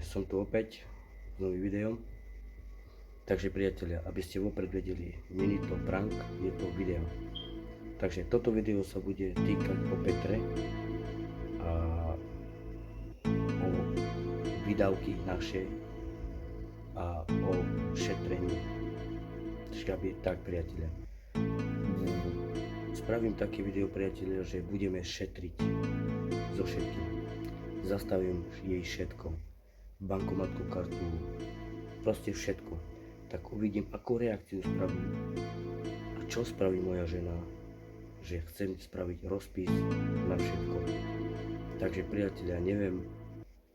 som tu opäť s novým videom. Takže priatelia, aby ste vopred vedeli, není to prank, je to video. Takže toto video sa bude týkať o Petre a o výdavky naše a o šetrení. Tak priatelia. Spravím také video, priatelia, že budeme šetriť so všetkým. Zastavím jej všetko. Bankomatku, kartu, proste všetko. Tak uvidím, akú reakciu spravím a čo spraví moja žena, že chcem spraviť rozpis na všetko. Takže priatelia, neviem,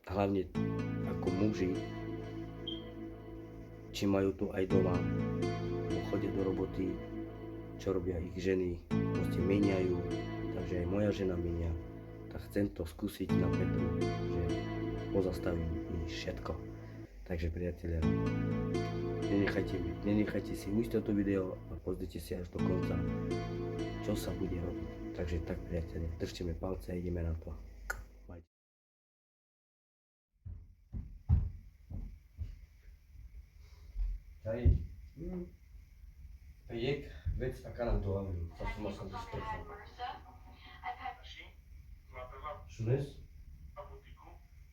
hlavne ako muži, či majú to aj doma, chodia do roboty, čo robia ich ženy, proste meniajú, takže aj moja žena menia. Tak chcem to skúsiť na Petru, že pozastavím jej všetko. Takže priatelia, nenechajte si ujsť toto video a pozrite si až do konca, čo sa bude robiť. Takže tak priatelia, držte mi palce a ideme na to. Majte. Tady. Pejek, vec a kanál to hlavný. Sa som to sprchal. Šunes?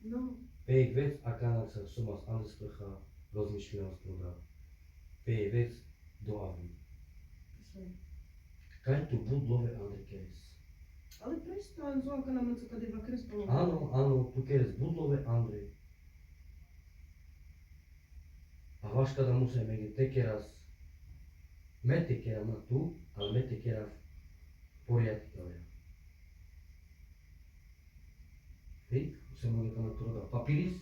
No. Pejek, vec a kanál sa som ale sprchal. Rozmýšľal som to. Pejek, vec do hlavný. Kaj tu budlové Andrikes. Ale prestaň, Zolka nám něco tady dvakrát spolu. Áno, tu keres budlové Andrej. A vaška da musím megi tekeras. Me tekera má tu, ale me tekera v poriadku. Hej, musím megi na to dodať papiris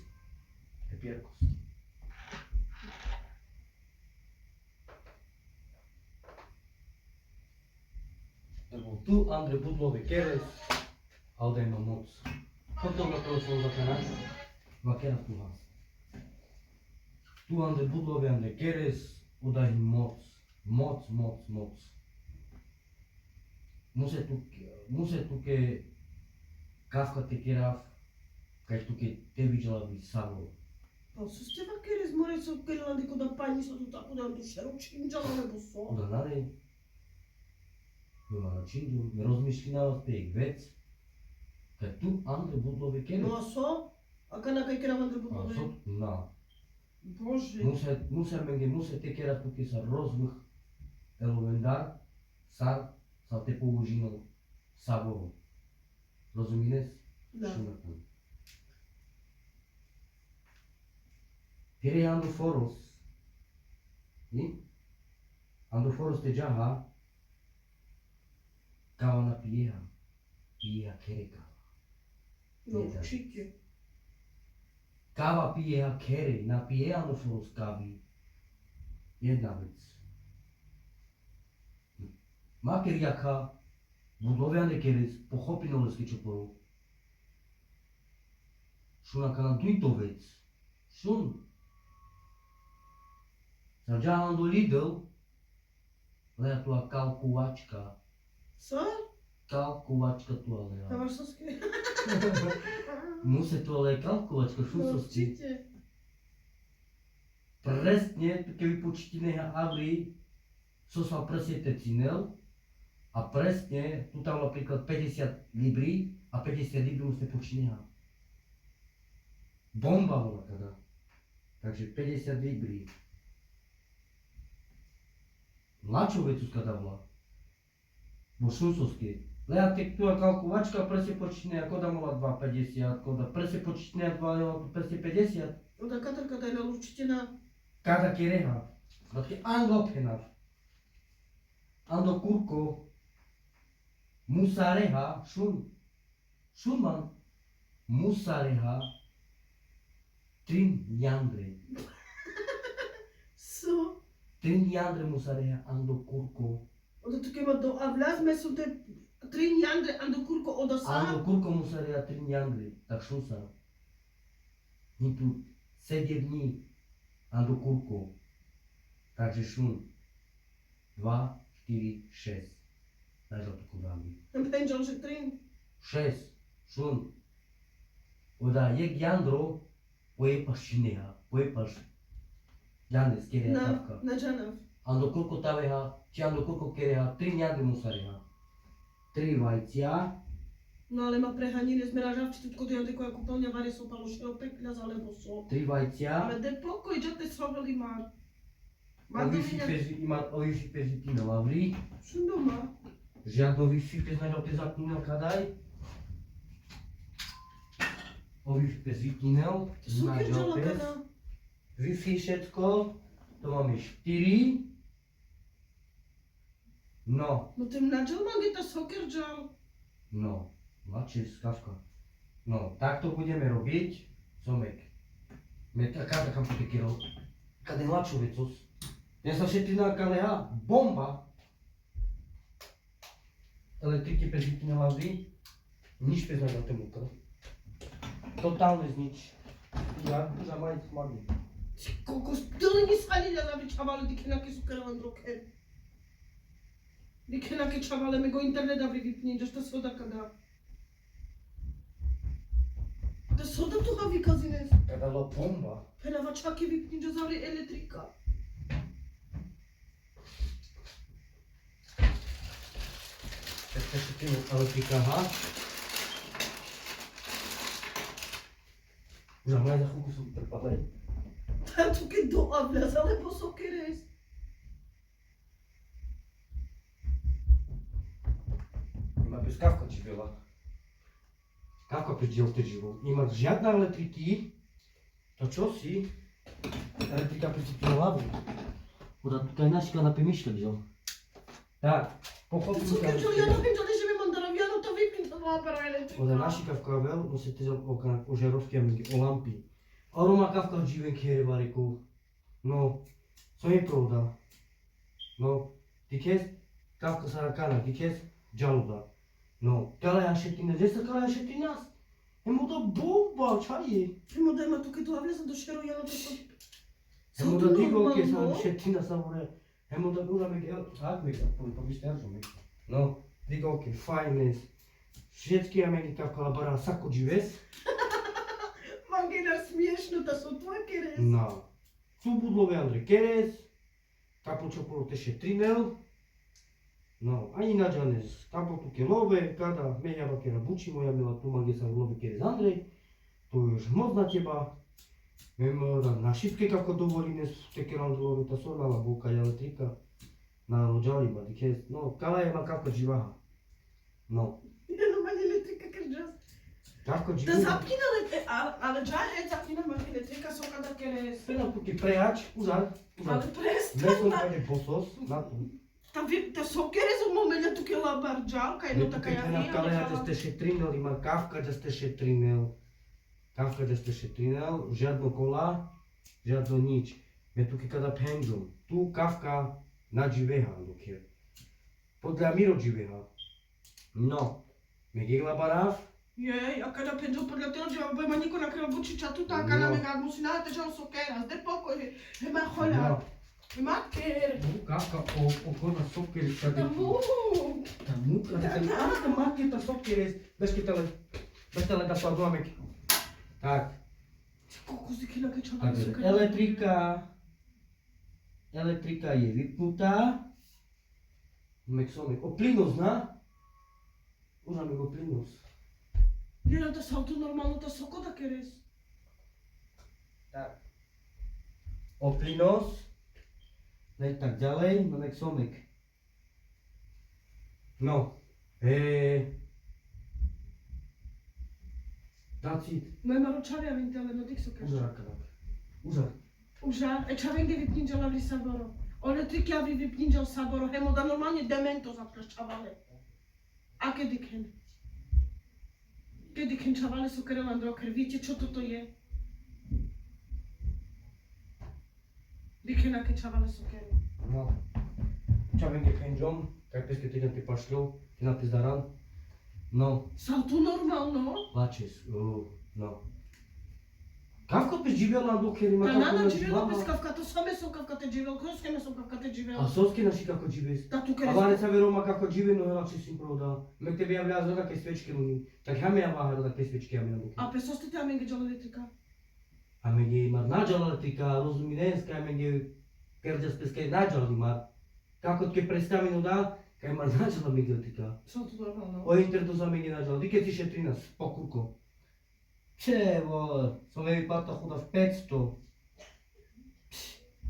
a pierkos. Lebo tu Andrej budlové keres, ale daj ma moc. Potom na to som zakanal, vakera tu vás. Tu Andrej budlové Andrej keres, udaj moc. Moc. Muse tu ke kafka tekerav, kaj tu ke te vidjela bi savo. Pa su ste vakere z more su kerila diko da pani su tu tako da vam tu šeru činđala nebo so. Onda nadej, ima na čindu, me rozmišljala pejk vec, kaj tu Andrej budlove keres. No a so? A kana kaj kera vandre budove? Na. Bože. Muse tekera tu ke sa rozvrh eluvendar, sar, sa te použino savovo. Rozumines? Da. Tere andoforos, andoforos te jaha, kava na pijeha kere kava. No určitě. Kava pijeha kere, na pije andoforos kavi, jedna vec. Maker jaka, budloviane keres, pohopino leske čoporu. Šuna kana duito vec, šun. Sargeam do Lidl, lea tua calcuačka. Co? Calcuačka tua lea. Ta varsovské. Muse to ale kalkulačka, šusosti. Určitě. Presne, keď vypočíti neha agri, co sa presne te cinel, a presne, tu tam napríklad 50 librí a 50 librí musíte počíti neha. Bomba bola teda. Takže 50 librí. Mladšou vecu skadavla. Bo šunsovské. Lea tek tua kalkuvačka presne počíti neha, koda mala 2,50, koda presne počíti neha 2, presne 50. No ta katerka tady dala určitě na... Kada kereha. Matke ando penav. Ando kurko. Musareha, šunman, musareha, trin jandre. Co? Trin jandre musareha, ando kurko. Oda takema do avlazme su te trin jandre ando kurko oda sa? Ando kurko musareha, trin jandre, tak šunsa. Nitu 7 dní, ando kurko. Takže šun. 2, 4, 6. Najžal to kudami. Pędział, że trin. 6. Šun. Oda jek jandro, pojepaš šineha, pojepaš Janes, kereha kafka. Na džanav. Ando koľko taveha, či ando koľko kereha, 3 ňadry musareha. 3 vajcia, No ale ma prehanili sme na žavči, tutko ja tako ja kúpeľňa varie som palo šero pekľaz alebo so. 3 vajcia, Ale de pokoj, že te sroveli má. oviši peži na lavri, Som doma. žiadno vyšší pes naďal te zapínal kadaj. Oviši pes vypínal, Som naďal kýrčala pes. kada. Wi-Fi všetko, to máme 4. No, No tym na džal mám geta soker džal. no, mladšie skavka. No, takto budeme robiť, Somek. Kada kam potekero, kada je mladšou vecos. Ja sa všetci na kaleha, bomba. Elektriky pes vypínala vždy, nič pes na tomu to. Totálne znič. Už maj smadný. Koliko stili ni sali da bi čavali di kenake su karavan droker. Di kenake čavale me go internet da bi vypni, da šta soda kada. Da soda tu ga vykazines. Kada la bomba. Penava čaki vypni, da zavri elektrika. Tak sa všetkým elektrika, aha. Už maj za chvíľku sú trpalé. Tam tu keď do avľaz, alebo sokeres. Ima bez kawka ci była. Kawka przydział ty żywo. Nie ma żadnej elektryki. To co si? Elektryka przyciągnęła. Bo tutaj nasi kanapy myślę wziął. Tak. Pochodził Soker džal, ja nevím, že že mi mandaraviano to vypni, to má para elektrika. Oda nasi kawka vel, no se ty o žerovky a o lampy. Aroma kawka dziwen kiery variku. No, co je pravda? No, ty kes kawka sarakana, ty kes džaluda. No, kaleja šetina, gdje se kaleja šetinas? Emo da bomba, čaji. Primo da ima tu keď do avľaz, do šero, ja na to som... Emo da digo ke sam šetina savore. Emo da gura me gel, tak me gel, pa bi steržo me. No, digo ke, fajnes. Všetky ja meni kawka labara sako džives. Mangenar smiešno, da su tvoje keres. No. Tu budlove Andrej Keres, kapočokolo teše trinel. No, ani nađanes, kapotuke love, kada menjava kera buči moja mila tu mange sam love Keres Andrej. To je još moc na teba. Da na šipke kako dovoline su te kera Andrejove, ta sonala boka i elektrika. Na lođalima, dike, no, kala je ma kako dživaha. No, Jedno manje elektrika keres. kako Da dživaha. zapina ale džaj zapina manje elektrika so kada keres. Spena puke prejač, uzad, Ale uzad. prestan Nesom na... kajde bosos, na tu. Ta so keres u momentu tu ke labar džal, kaj no taka ja Na kaleja da ste še trinel, ima kavka da ste še trinel. Kavka da ste še trinel, žiadno kola, žiadno nič. Me tu kada pendžom, tu kavka na dživeha, dokjer. Podľa miro dživeha. No, me gigla barav, Jej, a kada penđo podľa telo, že bude ma niko nakryl bučića tu, ta kada No. me ga musi nadati, že on so keras, de pokoj, ima hola, no, ima ker. kavka okona sokeri Da kada. mu. Ta muka, ta maketa sokeri, bez tele da pa domek. Tak. Koliko si kila ke čovjek Takže su keras. elektrika je vypnutá. O plynos, zna? Užame go plynos. Jedan da sam tu normalno da soko da keres. Tak. O plynos. Ne tak ďalej, no nek somek. No. That's it. Nema ročavja vintele, no dik so keras. Užar kadak. Užar. Uža, e čavenge vypninđala vri saboro. One trike avri vypninđal saboro, hemo da normalnie demento zapreščavale. A kedy ken? Kedy ken čavale su kerelan droker, viete čo toto je? Dike nake čavale su kerelan. No. Čo venge penžom, kaj peske týden ty pašľov, ty na pizdaran. No. Sam tu normalno? Plačes, no. Kako pe živjel na dokjer ima Da kako nana na živjela bez živlama? kavka, to same su kavka te živjela, kroske me su kavka te A živjela. soske naši kako žives? Da tu A keres. vane sa veroma kako žive, no hela čisim provda. Mek tebe javlja za také svečke mu. Tak hame ja váha za také svečke ja mi na dokjer. A pe soste te amenge džala elektrika? Amenge imar nađalatika, rozuminenska, amenge kerđaspeske nađal imar. Kako tke predstavinu da, kaj imar nađala migdotika. Co tu normalno? O internetu amenge nađal, dike ti še 13, pokurko. Čevo, som mi plata chuda v 500.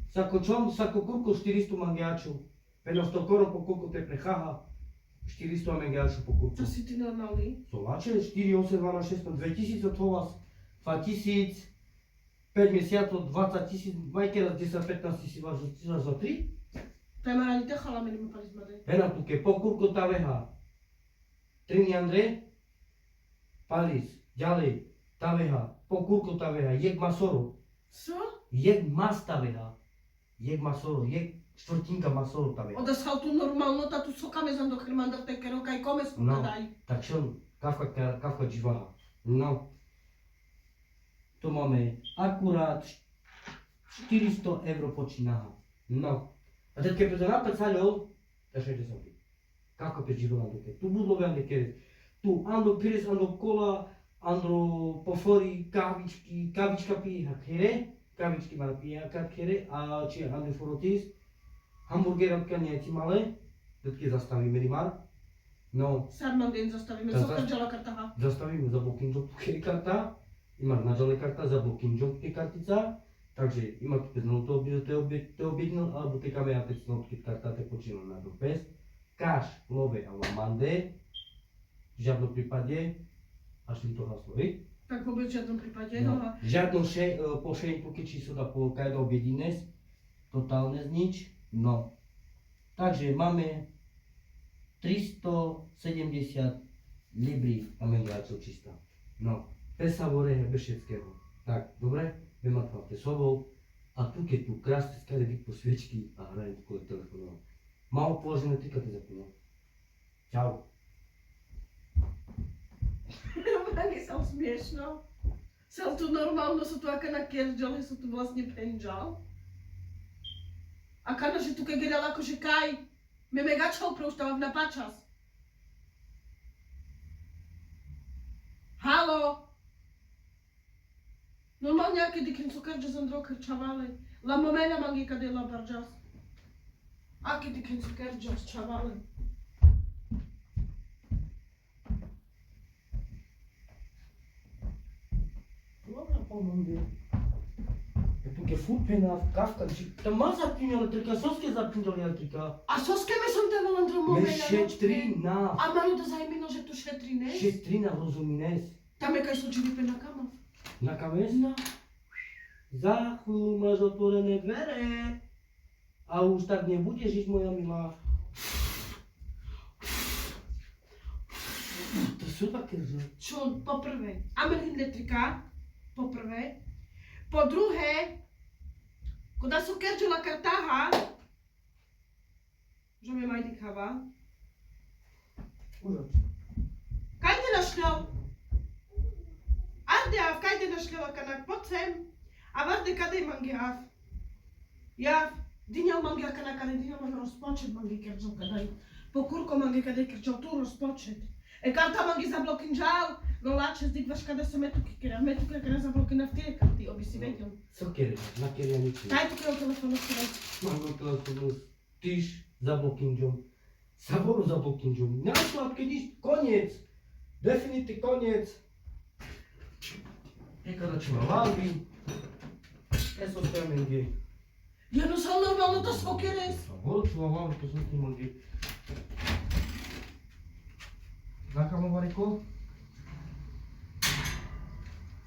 Sako čom, sako kurko 400 mangiaču. Peno sto koro po kurko te prehaha. 400 mangiaču po kurko. To si ty normalný? Zolače, 4, 8, 12, 16, 2000 od vás, 2000, 5 mesiacov, 20 000, majke raz 10, 15 000 váš za 3. Premarani te chalami nima palizmade. Pena tuke, pokurko ta veha. Trini Andre, palis, ďalej, ta veha, pokurko ta veha, jek masoro, Co? jek mas ta veha, jek masoro, jek štvrtinka masoro ta veha. Onda sal tu normalno, ta tu sokame zam do Hermanda v tekero, kaj kome su No. kadaj. Tak šon, kafka dživaha. No. To máme akurát 400 € počínaha. No. A teď keď to napísalo, tak šejte som ty. Kako pe dživaha doke. Tu budlo vende kere. Tu ando pires, ando kola, ando pofori, kavička pije kere. Kavičky mara pije kere. A či ando forotis. Hamburgerovka nejci malé. Teď zastavíme rimar. No. Sarman den zastavíme, Tak co krđala kartaha. Zastavíme za booking job karta, ima naďalej karta za booking job kartica, takže ima tu 5 te objednal, alebo te kamera 5 karta te počínal na bez. Cash, love a mande, v žiadnom prípade, až mi to haslo, hej? Tak vôbec v žiadnom prípade, No. no a Žiadno pošeň, pokiaľ sa dá po kajda objedines, totálne znič, no. Takže máme 370 librí a mengáčov čistá. No, bez savorehe, bez všetkého. Tak, dobre? Vymatváte sobou a tu keď tu krásne skade po sviečky a hrajem tu kole telefonom. Malo položené trika te zapínam. Čau. Meni sam smiešno. Sam tu normalno su tu aka na kerđale, su tu vlastne penđal. A kana že tu kaj gledala ako že kaj, me megačal prouštavam na pačas. Halo? Normalne aké diken su kerđe zandro krčavale. La momena mangi kade la barđas. Aké diken su kerđe čavale. Dobra, pomôžem. Je tu ke fúpená v kafka, tam má zapínal elektrika, soske zapínal elektrika. A soske me sam te volandro momena. Me šetrina. A malo da zajmino, že tu šetri, ne? Šetrina, rozumines. Tam je kaj slučili pe na kama. Na kames? No. Za chvíľu máš otvorené dvere. A už tak nebudeš žiť, moja milá. To sú také, že? Čo, po prvé, amen elektrika, po prvé. Po druhé, kada su kerčila kartaha, že me majdi kava. Užač. Kaj te našljal? Arde av, kaj te našljala kanak, pod sem. A varde kade mangi av. Ja, dinjal mangi kanak, ale dinjal mangi rozpočet mangi kerčal kadaj. Po kurko mangi kadaj kerčal tu rozpočet. E karta mangi zablokinžal, no lače zdik vaš kada se metuki kera zablokina v tije karti, obi si vedel. Co kere? Na kere ja nič. Daj tu kero telefonu skoro. Mám na telefonu. Tyš za blokingom. Savoru za blokingom. Našla, keď iš, koniec. Definitely koniec. Nekada čo ma valbi. Eso spremenge. Ja no sam normalno to svokeres. Savoru čo ma valbi, to som tým mangi. Zakamo variko?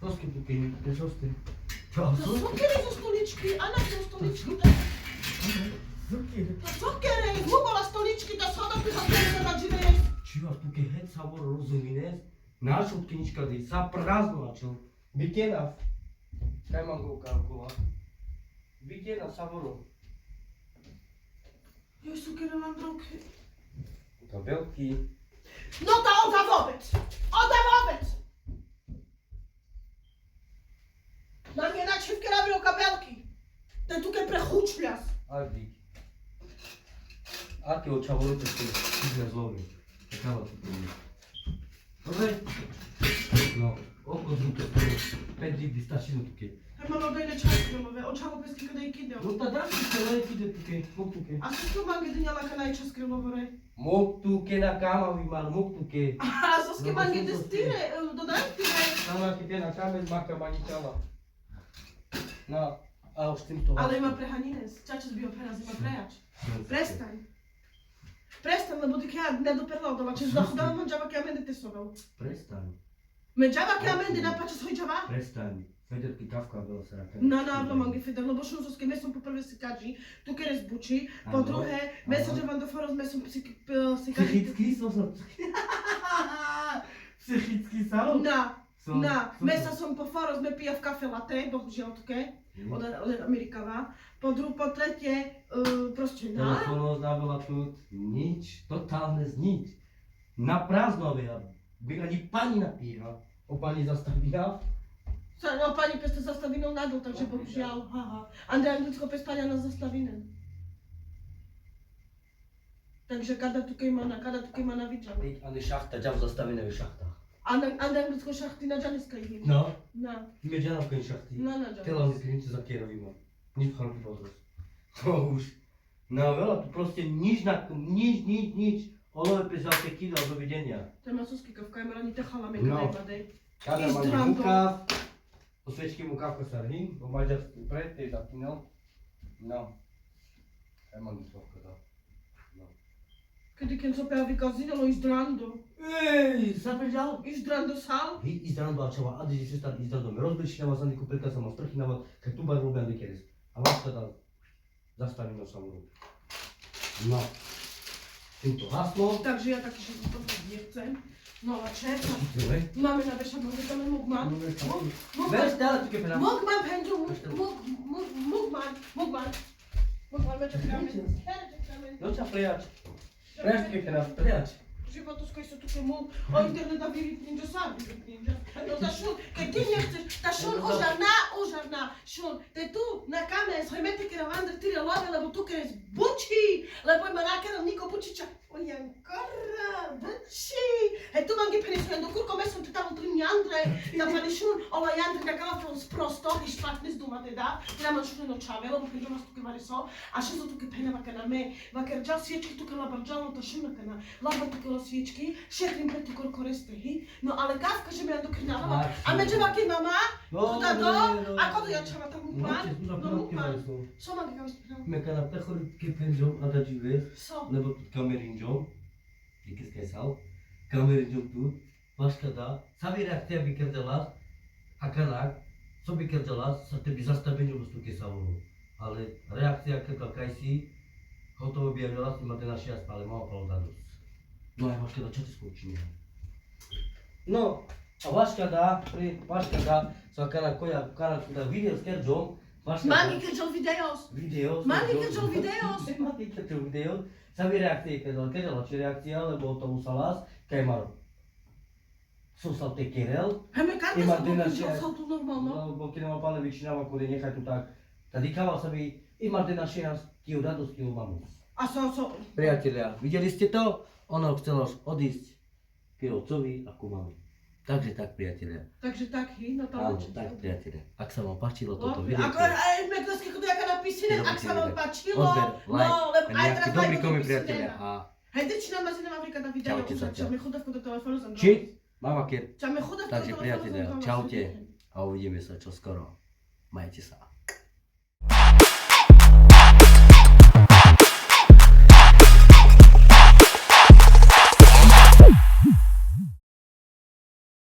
Soske tu keď ne soste. To svokere zo stoličky, a na to stoličky. To svokere, zmugala stoličky, to soda tu svokere sa dačines. Čiva tu keď head Savoru rozumines. Našo knižka di sa prázdno načo. Vikenav. Kaj mám go kalkova? Vikenav Savoru. Joj, svokere mám droge. Kabelki. No to oda wobec! Oda wobec! Na mnie na ciebie robią kabelki. Ten tukaj prechučľas. Ardik. Aké očavolu to sú tyhle zlomy. Takáva to príde. Dobre? No. Koľko zrúb to 5 rýb vystačí do tuky. Hej, malo dojde čaj skrilové, očavo pesky kada ikideo. No tá dá si to lejky do tuky, mok tuke. A soski mangi dinjala kana iča skrilovore. Mok tuke na káma vymal, mok tuke. A soski No, mangi to sú destire, dodaj tire. Sama keď na káme z maka maničala. No, a už týmto... Ale ima prehanines, čačas bio preraz, ima prejač. Prestaň. Prestaň, lebo ty ja nedoperla od ovače, zachodávam manžava ke amende tesoval. Prestaň, Menžava ke amende napača svoj džava? prestaň. Federky kavka byla sa raká. No, no, mangi feder, lebo šun soski mesom po prvé si kaži, tu kere zbuči, po Áno, druhé, áno. meso džavan do foros mesom si kaži. Psychický som sa... Psychický som? Na, mesa som po foros me pija v kafe latte, bohužiaľ tuke, od Amerikava. Po tretie, proste na. Telefonos nabila tu nič, totálne znič. Na prázdno by ani pani napíha. O pani zastavila. No, pani peste zastavinou nadol, takže bohužiaľ, haha. Andrej Anglicko pes pania na zastavinen. Takže kada tukej má na vidžavu. Ani šachta, ďav zastavené v šachtách. Andrej Anglicko šachty na džaniska ih. No, Na, ime džanavka in šachty. na Tela džaniska. mi za kjerovima. Nič chalky pozdrav. To už. No veľa tu proste nič, nič. Olove prižalke kidal, dovidenia. To je masovský kavka, ima rani tehala me No. kada ima dej. Kada Ist mám dran mukav, po svečky mukavka sa rním, po maďarsku pred, tej zakynal. No. Ja mám muskavka dal. No. Kiedy ken so pea vykazino, izdrando. Ej, zaprežal? Izdrando sal? Izdrando a čava, a že sa izdrando me rozbešnjava, sam neko preka sam ostrhinava, kak tu bar robiam nekeres. A vaška dal, zastavimo sam ruku. No. Týmto haslo. Takže ja taký život to nechcem. No a čerpa. Dobre. Máme na vešadlo, že tam je mugman. Ver stále tu kepena. Mugman pendu, mugman. Mugman, večer kráme. No ča prejač. Prejač tu kepena, prejač. Životu skoj sa tu mu o internet da vidit ninja sam vidit ninja. No ta šun, keď ty nechceš, ta šun ožarná, šun, te tu na kame shojmete kera vandr tire love, lebo tu kere zbuči, lebo ima nakera niko bučiča. O jankara, buči. E tu mangi penisuje do kurko mesom te tamo trim jandre, da pani šun, ova jandre na kava sprosto, i špatne zdumate da, teda man šun no čave, lebo keď ona stuke variso, a še zo tuke pena vakana me, vakar džal sječki tuke labarđalo ta šuna kana, labar tuke sviečky, šetrim pre tu korestehy, no ale kávka, že mi ja dokrinala, a medže vaky mama, kuda do, ako to jačava tam upán, no upán, so mangi kava spredal, Me kana prechori kepenjom a da žive, so, lebo tu kamerinjom, ikis kesal, kamerinjom tu, vaška da, sami reakcija bi kerdelas, a kanak, so bi kerdelas, sa tebi zastavenjom stu kesavolu. Ale reakcija kada kaj si, hotovo bi javljala, imate naši jas, ale malo polodanus. No aj vaška da, čo ti skočím? No, a vaška da, sa kana koja, kana da video s kerđom, vaška da, mangi keđal videos, video, mangi keđal videos, Mati keďal video, sami reakcie keďala, či reakcia, lebo to usalas, kaj mar. Susal te kerel, heme kada Ima sa dena keđal še- sal tu normalno, lebo keď nema páne vyčinava, kode nechaj tu tak. Tady kaval sa mi, ima dena šejas, kiju radosť, kiju mamu. a so, Priatelia, videli ste to? Ono chcelo odísť k otcovi a ku mami. Takže tak, priatelia. takže tak, no to Áno, tak, priatelia. Ak sa vám páčilo toto Ako, video, aj mekdosky kudu jaka napísine, ak sa vám páčilo, odber, like no, lebo a aj nejaký teraz dobrý lajko koment, napísine priatelia. na. A Hej, teď nám mazina Afrika da video, Čaute zatiaľ. čame chudavku do telefónu z Androidu. či, mama Kier. Čame chudavku do Takže telefónu z priatelia, Androidu. čaute a uvidíme sa čoskoro. Majte sa.